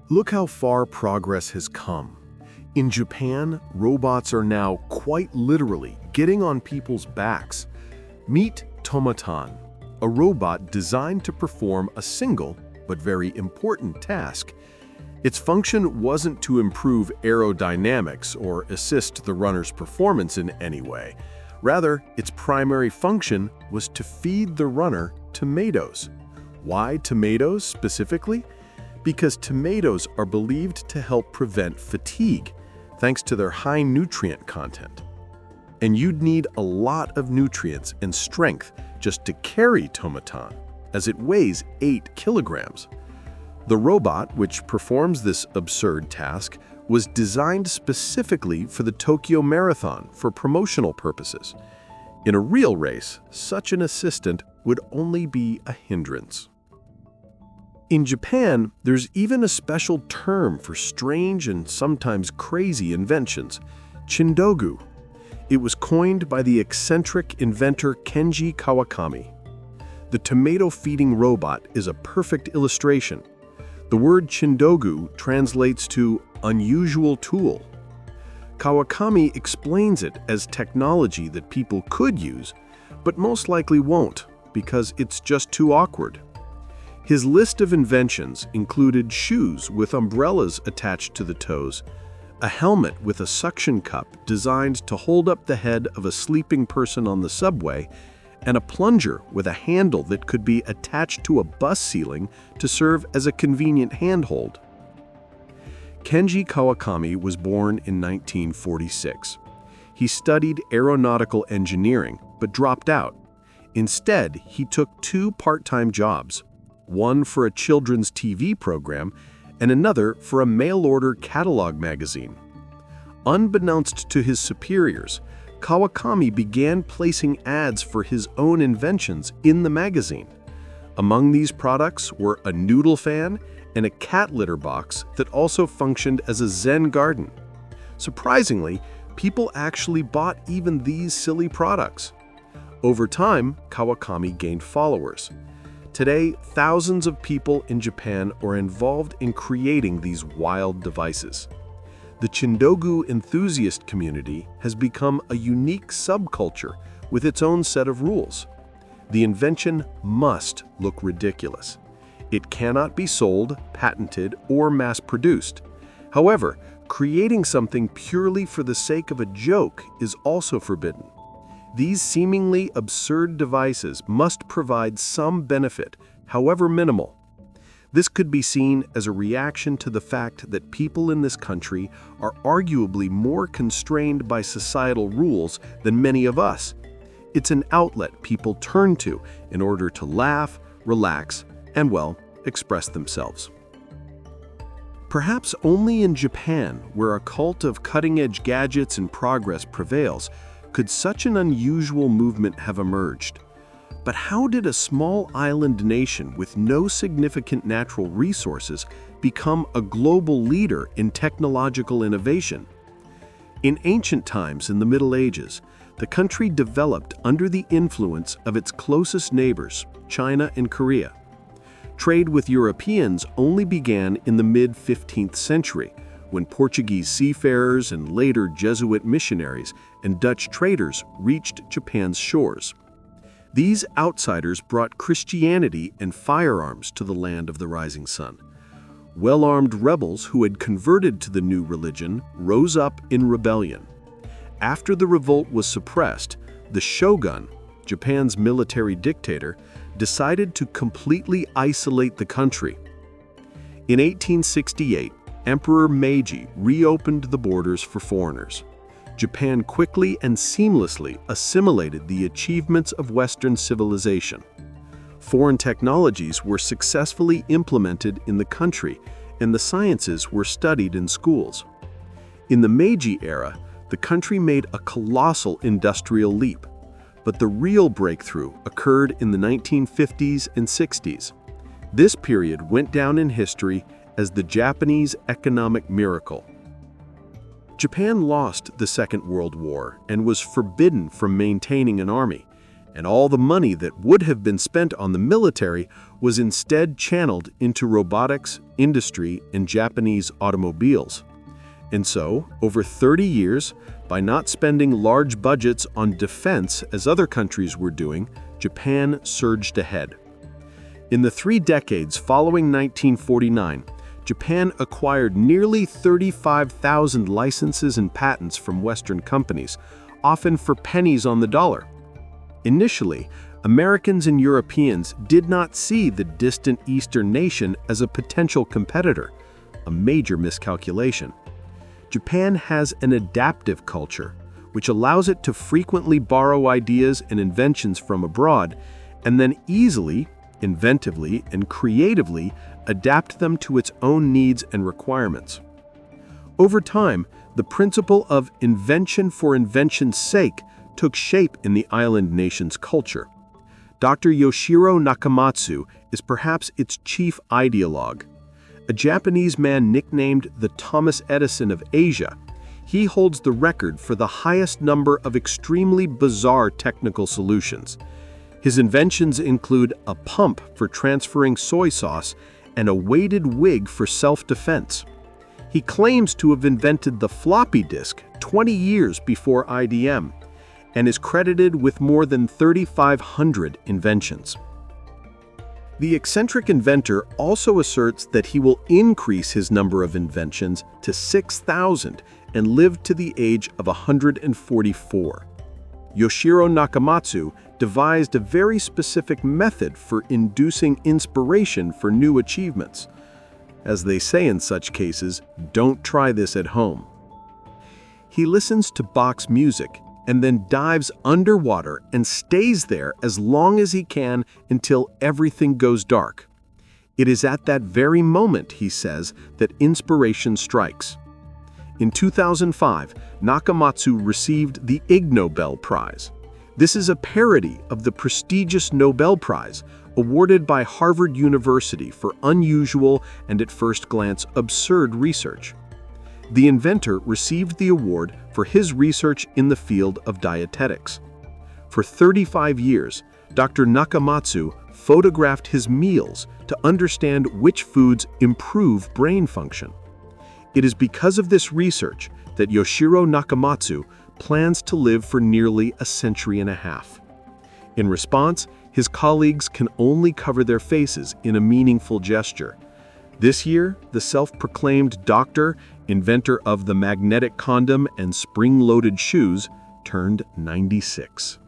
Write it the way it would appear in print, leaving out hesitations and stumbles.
Look how far progress has come. In Japan, robots are now quite literally getting on people's backs. Meet Tomatan, a robot designed to perform a single but very important task. Its function wasn't to improve aerodynamics or assist the runner's performance in any way. Rather, its primary function was to feed the runner tomatoes. Why tomatoes specifically? Because tomatoes are believed to help prevent fatigue, thanks to their high nutrient content. And you'd need a lot of nutrients and strength just to carry Tomatan, as it weighs 8 kilograms. The robot, which performs this absurd task, was designed specifically for the Tokyo Marathon for promotional purposes. In a real race, such an assistant would only be a hindrance. In Japan, there's even a special term for strange and sometimes crazy inventions, Chindogu. It was coined by the eccentric inventor Kenji Kawakami. The tomato-feeding robot is a perfect illustration. The word Chindogu translates to unusual tool. Kawakami explains it as technology that people could use, but most likely won't, because it's just too awkward. His list of inventions included shoes with umbrellas attached to the toes, a helmet with a suction cup designed to hold up the head of a sleeping person on the subway, and a plunger with a handle that could be attached to a bus ceiling to serve as a convenient handhold. Kenji Kawakami was born in 1946. He studied aeronautical engineering, but dropped out. Instead, he took 2 part-time jobs, one for a children's TV program and another for a mail-order catalog magazine. Unbeknownst to his superiors, Kawakami began placing ads for his own inventions in the magazine. Among these products were a noodle fan and a cat litter box that also functioned as a Zen garden. Surprisingly, people actually bought even these silly products. Over time, Kawakami gained followers. Today, thousands of people in Japan are involved in creating these wild devices. The Chindogu enthusiast community has become a unique subculture with its own set of rules. The invention must look ridiculous. It cannot be sold, patented, or mass-produced. However, creating something purely for the sake of a joke is also forbidden. These seemingly absurd devices must provide some benefit, however minimal. This could be seen as a reaction to the fact that people in this country are arguably more constrained by societal rules than many of us. It's an outlet people turn to in order to laugh, relax, and, well, express themselves. Perhaps only in Japan, where a cult of cutting-edge gadgets and progress prevails, could such an unusual movement have emerged. But how did a small island nation with no significant natural resources become a global leader in technological innovation? In ancient times, in the Middle Ages, the country developed under the influence of its closest neighbors, China and Korea. Trade with Europeans only began in the mid-15th century, when Portuguese seafarers and later Jesuit missionaries and Dutch traders reached Japan's shores. These outsiders brought Christianity and firearms to the land of the rising sun. Well-armed rebels who had converted to the new religion rose up in rebellion. After the revolt was suppressed, the shogun, Japan's military dictator, decided to completely isolate the country. In 1868, Emperor Meiji reopened the borders for foreigners. Japan quickly and seamlessly assimilated the achievements of Western civilization. Foreign technologies were successfully implemented in the country, and the sciences were studied in schools. In the Meiji era, the country made a colossal industrial leap, but the real breakthrough occurred in the 1950s and 60s. This period went down in history as the Japanese economic miracle. Japan lost the Second World War and was forbidden from maintaining an army, and all the money that would have been spent on the military was instead channeled into robotics, industry, and Japanese automobiles. And so, over 30 years, by not spending large budgets on defense as other countries were doing, Japan surged ahead. In the 3 decades following 1949, Japan acquired nearly 35,000 licenses and patents from Western companies, often for pennies on the dollar. Initially, Americans and Europeans did not see the distant Eastern nation as a potential competitor, a major miscalculation. Japan has an adaptive culture, which allows it to frequently borrow ideas and inventions from abroad, and then easily, inventively, and creatively adapt them to its own needs and requirements. Over time, the principle of invention for invention's sake took shape in the island nation's culture. Dr. Yoshiro Nakamatsu is perhaps its chief ideologue. A Japanese man nicknamed the Thomas Edison of Asia, he holds the record for the highest number of extremely bizarre technical solutions. His inventions include a pump for transferring soy sauce and a weighted wig for self-defense. He claims to have invented the floppy disk 20 years before IDM, and is credited with more than 3,500 inventions. The eccentric inventor also asserts that he will increase his number of inventions to 6,000 and live to the age of 144. Yoshiro Nakamatsu devised a very specific method for inducing inspiration for new achievements. As they say in such cases, don't try this at home. He listens to Bach's music and then dives underwater and stays there as long as he can until everything goes dark. It is at that very moment, he says, that inspiration strikes. In 2005, Nakamatsu received the Ig Nobel Prize. This is a parody of the prestigious Nobel Prize awarded by Harvard University for unusual and at first glance absurd research. The inventor received the award for his research in the field of dietetics. For 35 years, Dr. Nakamatsu photographed his meals to understand which foods improve brain function. It is because of this research that Yoshiro Nakamatsu plans to live for nearly a century and a half. In response, his colleagues can only cover their faces in a meaningful gesture. This year, the self-proclaimed doctor, inventor of the magnetic condom and spring-loaded shoes, turned 96.